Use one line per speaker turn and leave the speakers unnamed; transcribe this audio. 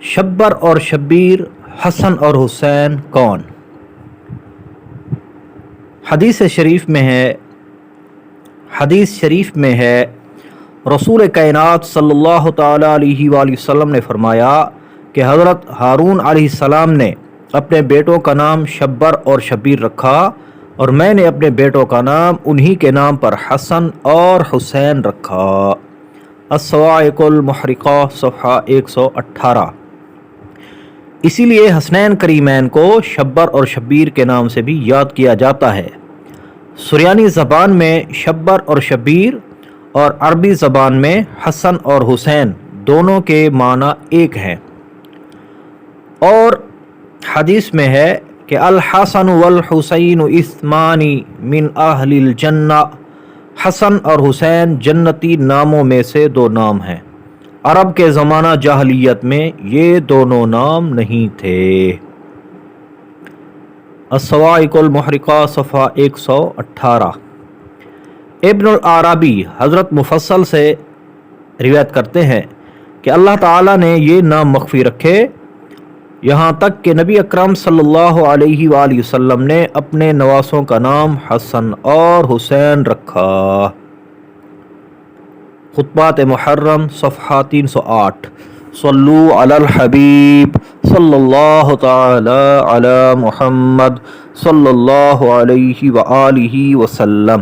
شبر اور شبیر، حسن اور حسین کون؟ حدیث شریف میں ہے رسول کائنات صلی اللہ تعالی علیہ وآلہ وسلم نے فرمایا کہ حضرت ہارون علیہ السلام نے اپنے بیٹوں کا نام شبر اور شبیر رکھا، اور میں نے اپنے بیٹوں کا نام انہی کے نام پر حسن اور حسین رکھا۔ الصواعق المحرقہ صفحہ 118۔ اسی لیے حسنین کریمین کو شبر اور شبیر کے نام سے بھی یاد کیا جاتا ہے۔ سریانی زبان میں شبر اور شبیر اور عربی زبان میں حسن اور حسین دونوں کے معنی ایک ہیں۔ اور حدیث میں ہے کہ الحسن والحسین اثمان من اہل الجنہ، حسن اور حسین جنتی ناموں میں سے دو نام ہیں۔ عرب کے زمانہ جاہلیت میں یہ دونوں نام نہیں تھے۔ الصواعق المحرقہ صفحہ 118۔ ابن العربی حضرت مفصل سے روایت کرتے ہیں کہ اللہ تعالیٰ نے یہ نام مخفی رکھے، یہاں تک کہ نبی اکرم صلی اللہ علیہ وآلہ وسلم نے اپنے نواسوں کا نام حسن اور حسین رکھا۔ خطبات محرم صفحہ 308۔ صلو علی الحبیب صلی اللہ تعالی علی محمد صلی اللہ علیہ وآلہ وسلم۔